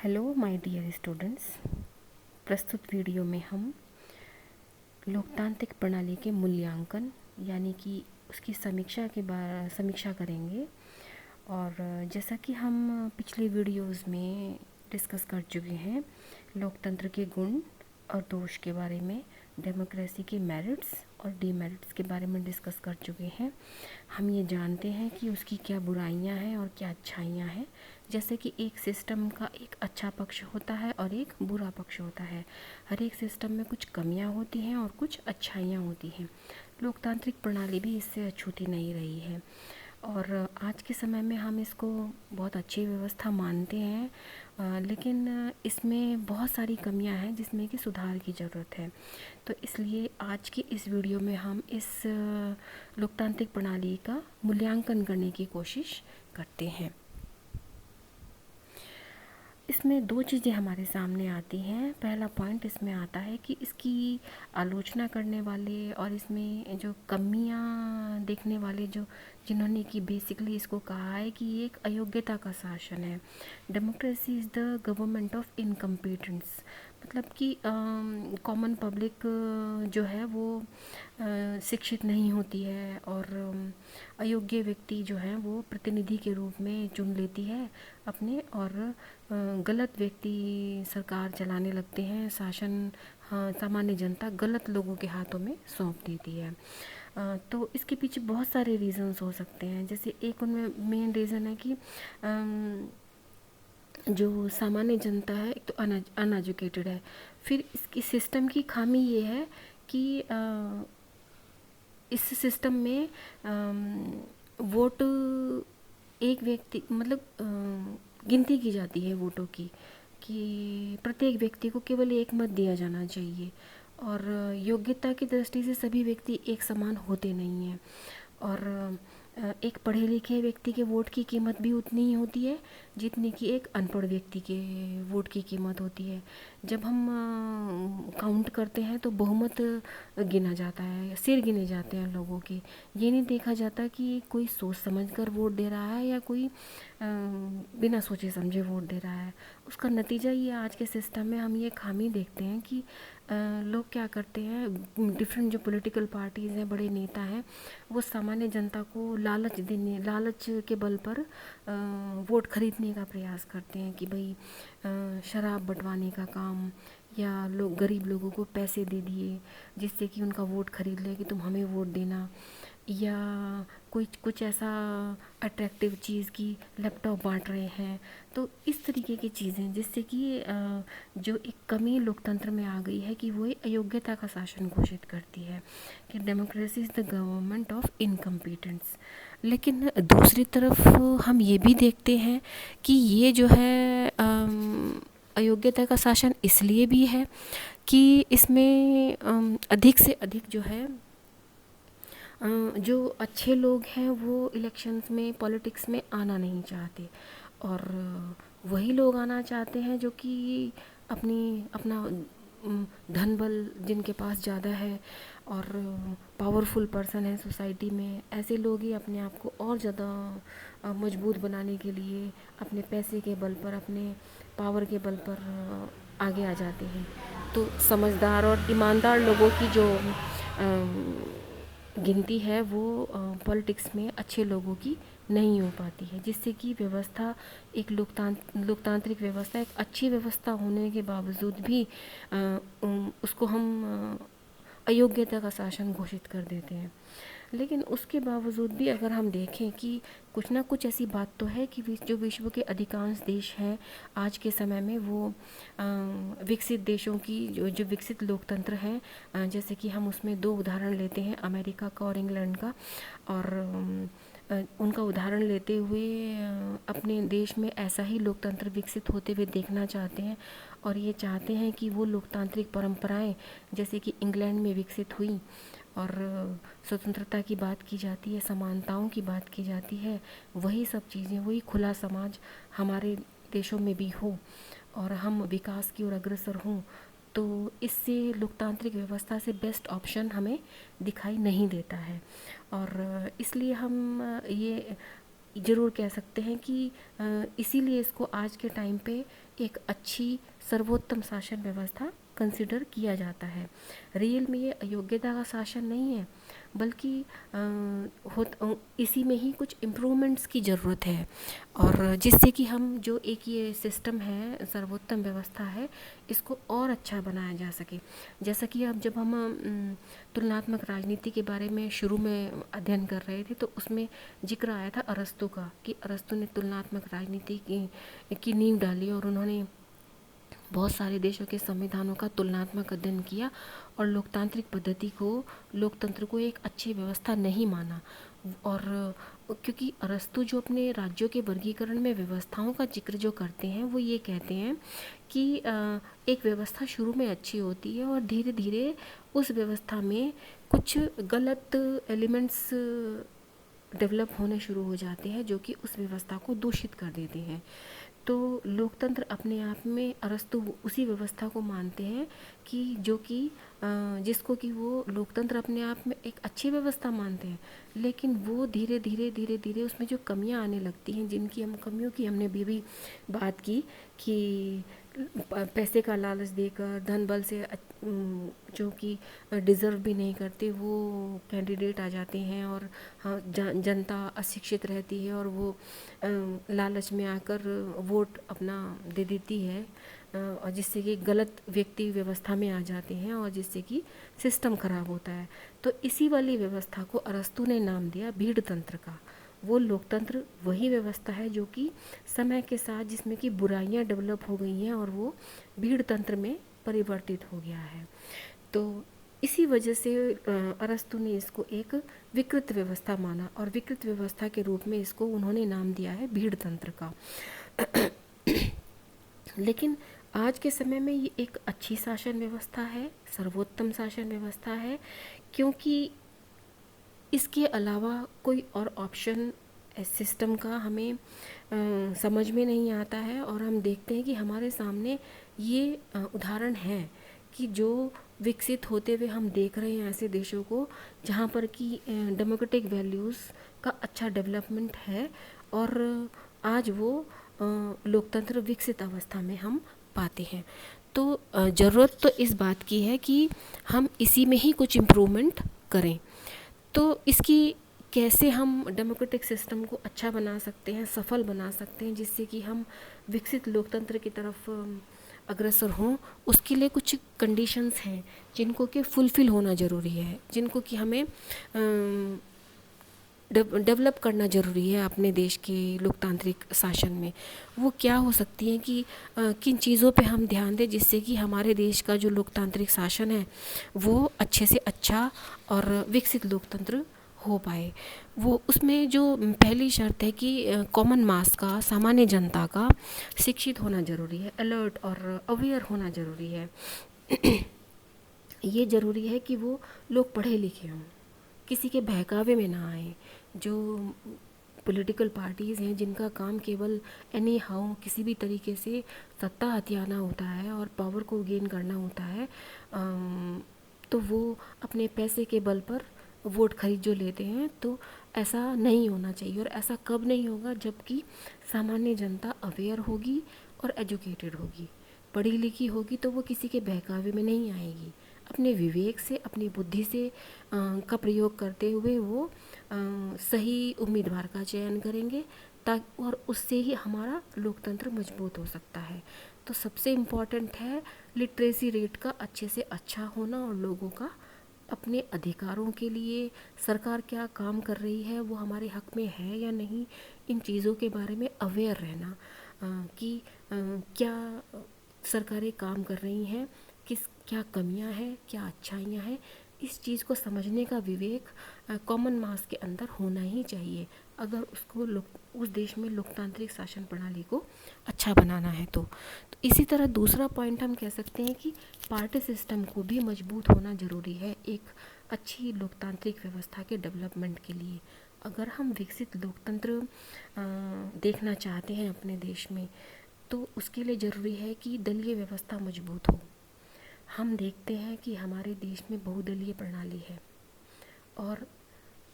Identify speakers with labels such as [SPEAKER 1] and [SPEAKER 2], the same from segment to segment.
[SPEAKER 1] Hello my dear students. प्रस्तुत video में हम लोकतांत्रिक प्रणाली के मूल्यांकन यानी कि उसकी समीक्षा करेंगे। और जैसा कि हम पिछले वीडियोस में डिस्कस कर चुके हैं, लोकतंत्र के गुण और दोष के बारे में, डेमोक्रेसी के मेरिट्स और डीमेरिट्स के बारे में डिस्कस कर चुके हैं। हम ये जानते हैं कि उसकी क्या बुराइयां हैं और क्या अच्छाइयां हैं। जैसे कि एक सिस्टम का एक अच्छा पक्ष होता है और एक बुरा पक्ष होता है। हर एक सिस्टम में कुछ कमियां होती हैं और कुछ अच्छाइयां होती हैं। लोकतांत्रिक प्रणाली भी इससे अछूती नहीं रही है और आज के समय में हम इसको बहुत अच्छी व्यवस्था मानते हैं, लेकिन इसमें बहुत सारी कमियां हैं जिसमें कि सुधार की ज़रूरत है। तो इसलिए आज की इस वीडियो में हम इस लोकतांत्रिक प्रणाली का मूल्यांकन करने की कोशिश करते हैं। इसमें दो चीज़ें हमारे सामने आती हैं। पहला पॉइंट इसमें आता है कि इसकी आलोचना करने वाले और इसमें जो कमियां देखने वाले जिन्होंने कि बेसिकली इसको कहा है कि ये एक अयोग्यता का शासन है। Democracy is the government of incompetence. मतलब कि कॉमन पब्लिक जो है वो शिक्षित नहीं होती है और अयोग्य व्यक्ति जो हैं वो प्रतिनिधि के रूप में चुन लेती है अपने, और गलत व्यक्ति सरकार चलाने लगते हैं। शासन सामान्य जनता गलत लोगों के हाथों में सौंप देती है। तो इसके पीछे बहुत सारे रीज़न्स हो सकते हैं। जैसे एक उनमें मेन रीज़न है कि जो सामान्य जनता है एक तो अनएजुकेटेड है। फिर इसकी सिस्टम की खामी ये है कि इस सिस्टम में वोट एक व्यक्ति मतलब गिनती की जाती है वोटों की, कि प्रत्येक व्यक्ति को केवल एक मत दिया जाना चाहिए और योग्यता की दृष्टि से सभी व्यक्ति एक समान होते नहीं हैं। और एक पढ़े लिखे व्यक्ति के वोट की कीमत भी उतनी ही होती है जितनी कि एक अनपढ़ व्यक्ति के वोट की कीमत होती है। जब हम काउंट करते हैं तो बहुमत गिना जाता है, सिर गिने जाते हैं लोगों के। ये नहीं देखा जाता कि कोई सोच समझकर वोट दे रहा है या कोई बिना सोचे समझे वोट दे रहा है। उसका नतीजा ये आज के सिस्टम में हम ये खामी देखते हैं कि लोग क्या करते हैं, डिफरेंट जो पॉलिटिकल पार्टीज़ हैं, बड़े नेता हैं, वो सामान्य जनता को लालच के बल पर वोट खरीदने का प्रयास करते हैं कि भाई शराब बंटवाने का काम, या लोग गरीब लोगों को पैसे दे दिए जिससे कि उनका वोट खरीद ले कि तुम हमें वोट देना, या कुछ ऐसा अट्रैक्टिव चीज़ की लैपटॉप बांट रहे हैं। तो इस तरीके की चीज़ें जिससे कि जो एक कमी लोकतंत्र में आ गई है कि वो अयोग्यता का शासन घोषित करती है कि democracy is the government of incompetence. लेकिन दूसरी तरफ हम ये भी देखते हैं कि ये जो है अयोग्यता का शासन इसलिए भी है कि इसमें अधिक से अधिक जो है जो अच्छे लोग हैं वो इलेक्शंस में, पॉलिटिक्स में आना नहीं चाहते, और वही लोग आना चाहते हैं जो कि अपना धन बल जिनके पास ज़्यादा है और पावरफुल पर्सन है सोसाइटी में। ऐसे लोग ही अपने आप को और ज़्यादा मजबूत बनाने के लिए अपने पैसे के बल पर, अपने पावर के बल पर आगे आ जाते हैं। तो समझदार और ईमानदार लोगों की जो गिनती है वो पॉलिटिक्स में अच्छे लोगों की नहीं हो पाती है, जिससे कि व्यवस्था, एक लोकतांत्रिक व्यवस्था एक अच्छी व्यवस्था होने के बावजूद भी उसको हम अयोग्यता का शासन घोषित कर देते हैं। लेकिन उसके बावजूद भी अगर हम देखें कि कुछ ना कुछ ऐसी बात तो है कि जो विश्व के अधिकांश देश हैं आज के समय में, वो विकसित देशों की जो विकसित लोकतंत्र हैं, जैसे कि हम उसमें दो उदाहरण लेते हैं, अमेरिका का और इंग्लैंड का। और उनका उदाहरण लेते हुए अपने देश में ऐसा ही लोकतंत्र विकसित होते हुए देखना चाहते हैं, और ये चाहते हैं कि वो लोकतांत्रिक परंपराएं जैसे कि इंग्लैंड में विकसित हुई और स्वतंत्रता की बात की जाती है, समानताओं की बात की जाती है, वही सब चीज़ें, वही खुला समाज हमारे देशों में भी हो और हम विकास की ओर अग्रसर हों। तो इससे लोकतांत्रिक व्यवस्था से बेस्ट ऑप्शन हमें दिखाई नहीं देता है। और इसलिए हम ये ज़रूर कह सकते हैं कि इसीलिए इसको आज के टाइम पे एक अच्छी सर्वोत्तम शासन व्यवस्था कंसिडर किया जाता है। रियल में ये अयोग्यता का शासन नहीं है, बल्कि इसी में ही कुछ इम्प्रूवमेंट्स की ज़रूरत है, और जिससे कि हम जो एक ये सिस्टम है, सर्वोत्तम व्यवस्था है, इसको और अच्छा बनाया जा सके। जैसा कि अब जब हम तुलनात्मक राजनीति के बारे में शुरू में अध्ययन कर रहे थे, तो उसमें जिक्र आया था अरस्तु का, कि अरस्तु ने तुलनात्मक राजनीति की नींव डाली, और उन्होंने बहुत सारे देशों के संविधानों का तुलनात्मक अध्ययन किया और लोकतांत्रिक पद्धति को, लोकतंत्र को एक अच्छी व्यवस्था नहीं माना। और क्योंकि अरस्तु जो अपने राज्यों के वर्गीकरण में व्यवस्थाओं का जिक्र जो करते हैं, वो ये कहते हैं कि एक व्यवस्था शुरू में अच्छी होती है और धीरे धीरे उस व्यवस्था में कुछ गलत एलिमेंट्स डेवलप होने शुरू हो जाते हैं, जो कि उस व्यवस्था को दूषित कर देते हैं। तो लोकतंत्र अपने आप में अरस्तु उसी व्यवस्था को मानते हैं कि जो कि जिसको कि वो लोकतंत्र अपने आप में एक अच्छी व्यवस्था मानते हैं, लेकिन वो धीरे धीरे उसमें जो कमियां आने लगती हैं, जिनकी हम कमियों की हमने भी बात की, कि पैसे का लालच देकर, धन बल से जो कि डिज़र्व भी नहीं करते वो कैंडिडेट आ जाते हैं, और हाँ, जनता अशिक्षित रहती है और वो लालच में आकर वोट अपना दे देती है, और जिससे कि गलत व्यक्ति व्यवस्था में आ जाते हैं, और जिससे कि सिस्टम खराब होता है। तो इसी वाली व्यवस्था को अरस्तु ने नाम दिया भीड़ तंत्र का। वो लोकतंत्र वही व्यवस्था है जो कि समय के साथ जिसमें कि बुराइयां डेवलप हो गई हैं, और वो भीड़ तंत्र में परिवर्तित हो गया है। तो इसी वजह से अरस्तु ने इसको एक विकृत व्यवस्था माना, और विकृत व्यवस्था के रूप में इसको उन्होंने नाम दिया है भीड़ तंत्र का। लेकिन आज के समय में ये एक अच्छी शासन व्यवस्था है, सर्वोत्तम शासन व्यवस्था है, क्योंकि इसके अलावा कोई और ऑप्शन सिस्टम का हमें समझ में नहीं आता है। और हम देखते हैं कि हमारे सामने ये उदाहरण है कि जो विकसित होते हुए हम देख रहे हैं ऐसे देशों को जहाँ पर कि डेमोक्रेटिक वैल्यूज़ का अच्छा डेवलपमेंट है, और आज वो लोकतंत्र विकसित अवस्था में हम पाते हैं। तो ज़रूरत तो इस बात की है कि हम इसी में ही कुछ इम्प्रूवमेंट करें। तो इसकी कैसे हम डेमोक्रेटिक सिस्टम को अच्छा बना सकते हैं, सफल बना सकते हैं, जिससे कि हम विकसित लोकतंत्र की तरफ अग्रसर हों, उसके लिए कुछ कंडीशंस हैं जिनको कि फुलफ़िल होना ज़रूरी है, जिनको कि हमें डेवलप करना ज़रूरी है अपने देश के लोकतांत्रिक शासन में। वो क्या हो सकती हैं कि किन चीज़ों पे हम ध्यान दें जिससे कि हमारे देश का जो लोकतांत्रिक शासन है वो अच्छे से अच्छा और विकसित लोकतंत्र हो पाए। वो उसमें जो पहली शर्त है कि कॉमन मास का, सामान्य जनता का शिक्षित होना ज़रूरी है, अलर्ट और अवेयर होना ज़रूरी है। ये ज़रूरी है कि वो लोग पढ़े लिखे हों, किसी के बहकावे में ना आए। जो पॉलिटिकल पार्टीज़ हैं जिनका काम केवल एनी हाउ किसी भी तरीके से सत्ता हथियाना होता है और पावर को गेन करना होता है, तो वो अपने पैसे के बल पर वोट खरीद जो लेते हैं, तो ऐसा नहीं होना चाहिए। और ऐसा कब नहीं होगा, जबकि सामान्य जनता अवेयर होगी और एजुकेटेड होगी, पढ़ी लिखी होगी, तो वो किसी के बहकावे में नहीं आएगी। अपने विवेक से, अपनी बुद्धि से का प्रयोग करते हुए वो सही उम्मीदवार का चयन करेंगे, ताकि और उससे ही हमारा लोकतंत्र मजबूत हो सकता है। तो सबसे इम्पॉर्टेंट है लिटरेसी रेट का अच्छे से अच्छा होना, और लोगों का अपने अधिकारों के लिए सरकार क्या काम कर रही है, वो हमारे हक में है या नहीं, इन चीज़ों के बारे में अवेयर रहना, कि क्या सरकारें काम कर रही हैं, क्या कमियां हैं, क्या अच्छाइयां हैं, इस चीज़ को समझने का विवेक कॉमन मास के अंदर होना ही चाहिए, अगर उसको उस देश में लोकतांत्रिक शासन प्रणाली को अच्छा बनाना है। तो इसी तरह दूसरा पॉइंट हम कह सकते हैं कि पार्टी सिस्टम को भी मजबूत होना ज़रूरी है एक अच्छी लोकतांत्रिक व्यवस्था के डेवलपमेंट के लिए। अगर हम विकसित लोकतंत्र देखना चाहते हैं अपने देश में, तो उसके लिए ज़रूरी है कि दलीय व्यवस्था मजबूत हो। हम देखते हैं कि हमारे देश में बहुदलीय प्रणाली है, और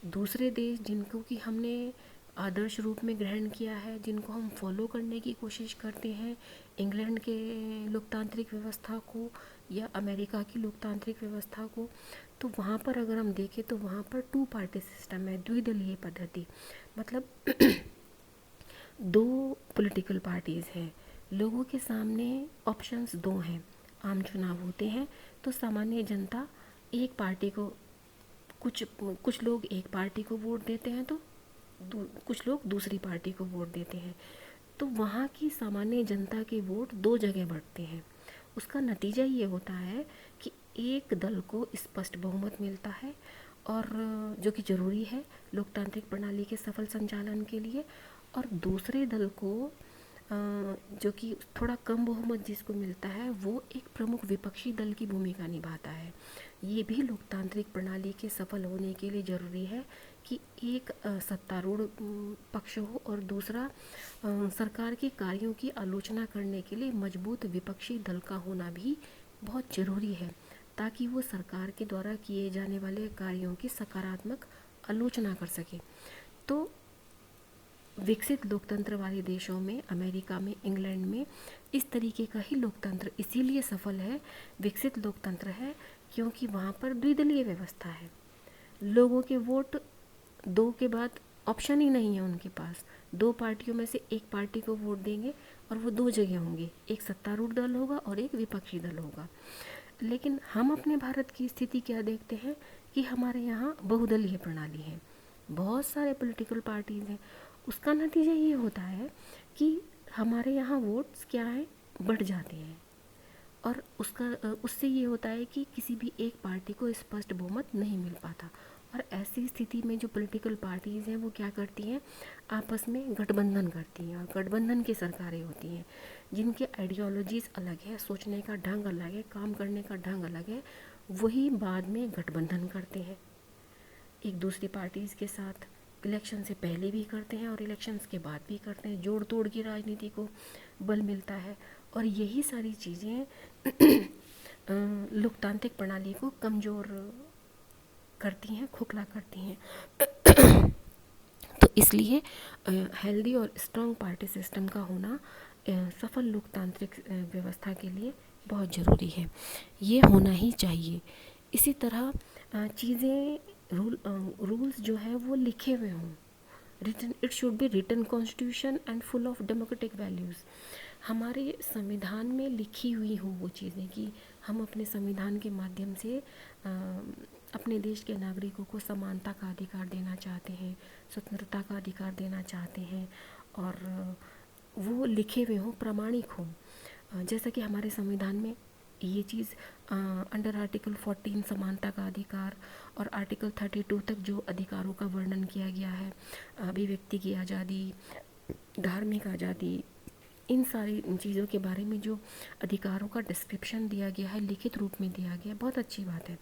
[SPEAKER 1] दूसरे देश जिनको कि हमने आदर्श रूप में ग्रहण किया है, जिनको हम फॉलो करने की कोशिश करते हैं, इंग्लैंड के लोकतांत्रिक व्यवस्था को या अमेरिका की लोकतांत्रिक व्यवस्था को, तो वहाँ पर अगर हम देखें तो वहाँ पर 2 पार्टी सिस्टम है, द्विदलीय पद्धति। मतलब 2 पॉलिटिकल पार्टीज़ हैं, लोगों के सामने ऑप्शंस 2 हैं। आम चुनाव होते हैं तो सामान्य जनता एक पार्टी को, कुछ लोग एक पार्टी को वोट देते हैं तो कुछ लोग दूसरी पार्टी को वोट देते हैं। तो वहाँ की सामान्य जनता के वोट 2 जगह बढ़ते हैं। उसका नतीजा ये होता है कि एक दल को स्पष्ट बहुमत मिलता है, और जो कि ज़रूरी है लोकतांत्रिक प्रणाली के सफल संचालन के लिए, और दूसरे दल को जो कि थोड़ा कम बहुमत जिसको मिलता है, वो एक प्रमुख विपक्षी दल की भूमिका निभाता है। ये भी लोकतांत्रिक प्रणाली के सफल होने के लिए ज़रूरी है कि एक सत्तारूढ़ पक्ष हो और दूसरा सरकार के कार्यों की आलोचना करने के लिए मजबूत विपक्षी दल का होना भी बहुत ज़रूरी है, ताकि वो सरकार के द्वारा किए जाने वाले कार्यों की सकारात्मक आलोचना कर सके। तो विकसित लोकतंत्र वाले देशों में, अमेरिका में, इंग्लैंड में इस तरीके का ही लोकतंत्र इसीलिए सफल है, विकसित लोकतंत्र है, क्योंकि वहाँ पर द्विदलीय व्यवस्था है। लोगों के वोट 2 के बाद ऑप्शन ही नहीं है उनके पास। 2 पार्टियों में से एक पार्टी को वोट देंगे और वो 2 जगह होंगे, एक सत्तारूढ़ दल होगा और एक विपक्षी दल होगा। लेकिन हम अपने भारत की स्थिति क्या देखते हैं कि हमारे यहाँ बहुदलीय प्रणाली है, बहुत सारे पॉलिटिकल पार्टीज़ हैं। उसका नतीजा ये होता है कि हमारे यहाँ वोट्स क्या है, बढ़ जाते हैं, और उससे ये होता है कि किसी भी एक पार्टी को स्पष्ट बहुमत नहीं मिल पाता। और ऐसी स्थिति में जो पॉलिटिकल पार्टीज़ हैं वो क्या करती हैं, आपस में गठबंधन करती हैं, और गठबंधन की सरकारें होती हैं जिनके आइडियोलॉजीज़ अलग है, सोचने का ढंग अलग है, काम करने का ढंग अलग है। वही बाद में गठबंधन करते हैं एक दूसरी पार्टीज़ के साथ, इलेक्शन से पहले भी करते हैं और इलेक्शंस के बाद भी करते हैं। जोड़ तोड़ की राजनीति को बल मिलता है, और यही सारी चीज़ें लोकतांत्रिक प्रणाली को कमज़ोर करती हैं, खोखला करती हैं। तो इसलिए हेल्दी और स्ट्रॉन्ग पार्टी सिस्टम का होना सफल लोकतांत्रिक व्यवस्था के लिए बहुत ज़रूरी है, ये होना ही चाहिए। इसी तरह चीज़ें रूल्स जो है वो लिखे हुए हों, written, it should be written constitution and full of democratic values. हमारे संविधान में लिखी हुई हो वो चीज़ें कि हम अपने संविधान के माध्यम से अपने देश के नागरिकों को समानता का अधिकार देना चाहते हैं, स्वतंत्रता का अधिकार देना चाहते हैं, और वो लिखे हुए हों, प्रामाणिक हों। जैसा कि हमारे संविधान में ये चीज़ अंडर आर्टिकल 14 समानता का अधिकार, और आर्टिकल 32 तक जो अधिकारों का वर्णन किया गया है, अभिव्यक्ति की आज़ादी, धार्मिक आज़ादी, इन सारी चीज़ों के बारे में जो अधिकारों का डिस्क्रिप्शन दिया गया है, लिखित रूप में दिया गया है, बहुत अच्छी बात है।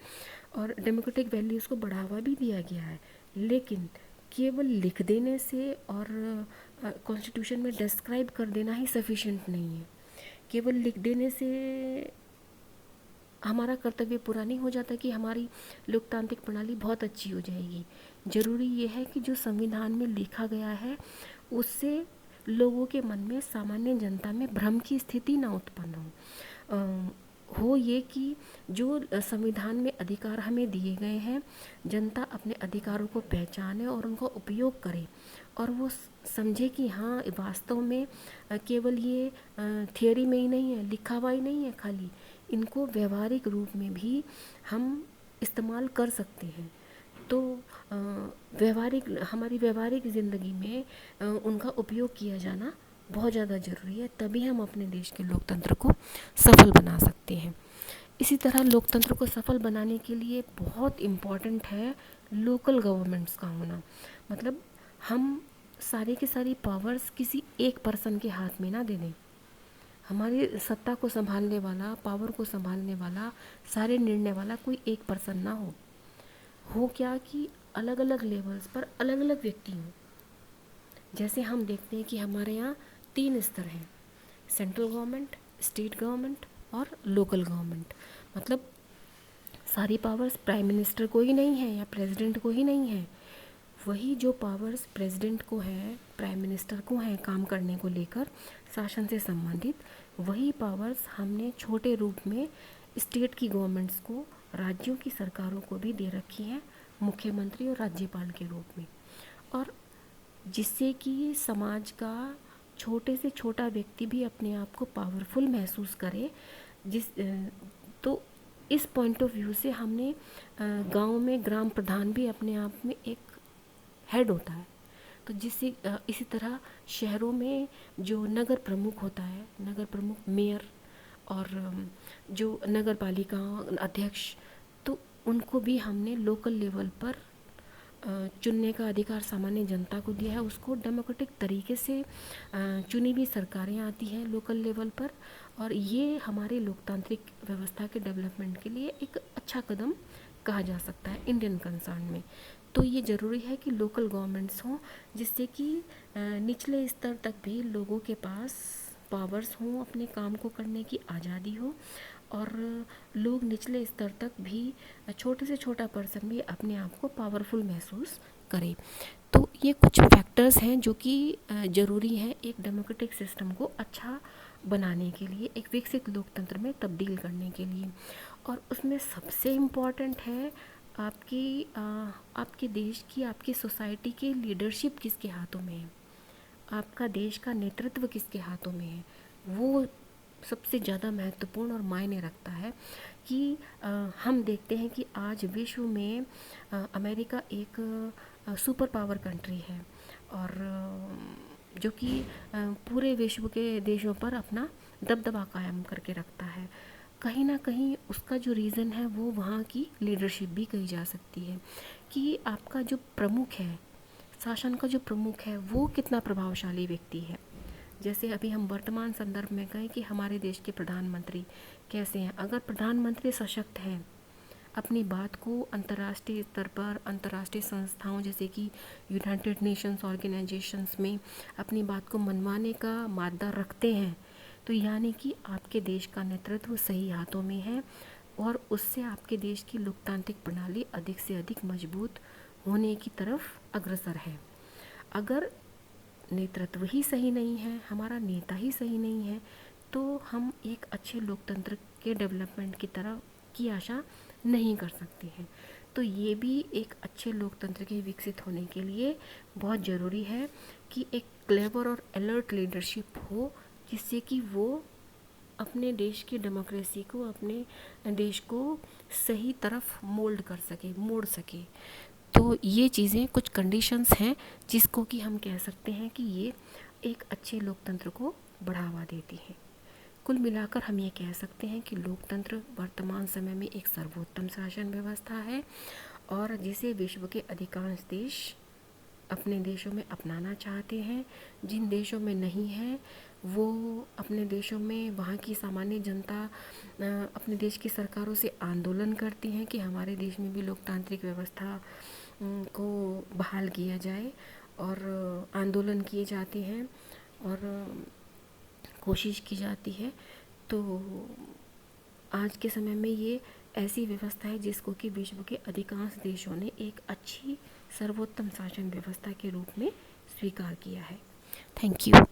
[SPEAKER 1] और डेमोक्रेटिक वैल्यूज़ को बढ़ावा भी दिया गया है, लेकिन केवल लिख देने से और कॉन्स्टिट्यूशन में डिस्क्राइब कर देना ही सफिशिएंट नहीं है। केवल लिख देने से हमारा कर्तव्य पूरा नहीं हो जाता कि हमारी लोकतांत्रिक प्रणाली बहुत अच्छी हो जाएगी। ज़रूरी ये है कि जो संविधान में लिखा गया है उससे लोगों के मन में, सामान्य जनता में भ्रम की स्थिति ना उत्पन्न हो ये कि जो संविधान में अधिकार हमें दिए गए हैं, जनता अपने अधिकारों को पहचाने और उनको उपयोग करे, और वो समझे कि हाँ, वास्तव में केवल ये थियोरी में ही नहीं है, लिखा हुआ ही नहीं है खाली, इनको व्यवहारिक रूप में भी हम इस्तेमाल कर सकते हैं। तो हमारी व्यवहारिक ज़िंदगी में उनका उपयोग किया जाना बहुत ज़्यादा ज़रूरी है, तभी हम अपने देश के लोकतंत्र को सफल बना सकते हैं। इसी तरह लोकतंत्र को सफल बनाने के लिए बहुत इम्पॉर्टेंट है लोकल गवर्नमेंट्स का होना। मतलब हम सारी की सारी पावर्स किसी एक पर्सन के हाथ में ना दे दें। हमारी सत्ता को संभालने वाला, पावर को संभालने वाला, सारे निर्णय वाला कोई एक पर्सन ना हो क्या कि अलग अलग लेवल्स पर अलग अलग व्यक्ति हों। जैसे हम देखते हैं कि हमारे यहाँ 3 स्तर हैं, सेंट्रल गवर्नमेंट, स्टेट गवर्नमेंट और लोकल गवर्नमेंट। मतलब सारी पावर्स प्राइम मिनिस्टर को ही नहीं है या प्रेसिडेंट को ही नहीं है, वही जो पावर्स प्रेसिडेंट को है, प्राइम मिनिस्टर को है काम करने को लेकर, शासन से संबंधित, वही पावर्स हमने छोटे रूप में स्टेट की गवर्नमेंट्स को, राज्यों की सरकारों को भी दे रखी हैं, मुख्यमंत्री और राज्यपाल के रूप में। और जिससे कि समाज का छोटे से छोटा व्यक्ति भी अपने आप को पावरफुल महसूस करे। तो इस पॉइंट ऑफ व्यू से हमने गांव में ग्राम प्रधान भी अपने आप में एक हेड होता है। तो जिससे इसी तरह शहरों में जो नगर प्रमुख होता है, नगर प्रमुख, मेयर और जो नगर पालिका अध्यक्ष, तो उनको भी हमने लोकल लेवल पर चुनने का अधिकार सामान्य जनता को दिया है। उसको डेमोक्रेटिक तरीके से चुनी हुई सरकारें आती हैं लोकल लेवल पर, और ये हमारे लोकतांत्रिक व्यवस्था के डेवलपमेंट के लिए एक अच्छा कदम कहा जा सकता है इंडियन कंसर्न में। तो ये ज़रूरी है कि लोकल गवर्नमेंट्स हों, जिससे कि निचले स्तर तक भी लोगों के पास पावर्स हों, अपने काम को करने की आज़ादी हो, और लोग निचले स्तर तक भी, छोटे से छोटा पर्सन भी अपने आप को पावरफुल महसूस करे। तो ये कुछ फैक्टर्स हैं जो कि ज़रूरी है एक डेमोक्रेटिक सिस्टम को अच्छा बनाने के लिए, एक विकसित लोकतंत्र में तब्दील करने के लिए। और उसमें सबसे इम्पॉर्टेंट है आपके देश की, आपकी सोसाइटी की लीडरशिप किसके हाथों में है, आपका देश का नेतृत्व किसके हाथों में है। वो सबसे ज़्यादा महत्वपूर्ण और मायने रखता है कि हम देखते हैं कि आज विश्व में अमेरिका एक सुपर पावर कंट्री है, और जो कि पूरे विश्व के देशों पर अपना दबदबा कायम करके रखता है। कहीं ना कहीं उसका जो रीज़न है वो वहाँ की लीडरशिप भी कही जा सकती है, कि आपका जो प्रमुख है, शासन का जो प्रमुख है, वो कितना प्रभावशाली व्यक्ति है। जैसे अभी हम वर्तमान संदर्भ में कहें कि हमारे देश के प्रधानमंत्री कैसे हैं। अगर प्रधानमंत्री सशक्त हैं, अपनी बात को अंतर्राष्ट्रीय स्तर पर, अंतर्राष्ट्रीय संस्थाओं जैसे कि यूनाइटेड नेशंस ऑर्गेनाइजेशंस में अपनी बात को मनवाने का मादा रखते हैं, तो यानी कि आपके देश का नेतृत्व सही हाथों में है, और उससे आपके देश की लोकतांत्रिक प्रणाली अधिक से अधिक मजबूत होने की तरफ अग्रसर है। अगर नेतृत्व ही सही नहीं है, हमारा नेता ही सही नहीं है, तो हम एक अच्छे लोकतंत्र के डेवलपमेंट की तरफ की आशा नहीं कर सकते हैं। तो ये भी एक अच्छे लोकतंत्र के विकसित होने के लिए बहुत ज़रूरी है कि एक क्लेवर और अलर्ट लीडरशिप हो, जिससे कि वो अपने देश की डेमोक्रेसी को, अपने देश को सही तरफ मोल्ड कर सके, मोड़ सके। तो ये चीज़ें, कुछ कंडीशंस हैं जिसको कि हम कह सकते हैं कि ये एक अच्छे लोकतंत्र को बढ़ावा देती हैं। कुल मिलाकर हम ये कह सकते हैं कि लोकतंत्र वर्तमान समय में एक सर्वोत्तम शासन व्यवस्था है, और जिसे विश्व के अधिकांश देश अपने देशों में अपनाना चाहते हैं। जिन देशों में नहीं है, वो अपने देशों में वहाँ की सामान्य जनता अपने देश की सरकारों से आंदोलन करती हैं कि हमारे देश में भी लोकतांत्रिक व्यवस्था को बहाल किया जाए, और आंदोलन किए जाते हैं और कोशिश की जाती है। तो आज के समय में ये ऐसी व्यवस्था है जिसको कि विश्व के अधिकांश देशों ने एक अच्छी सर्वोत्तम शासन व्यवस्था के रूप में स्वीकार किया है। Thank you.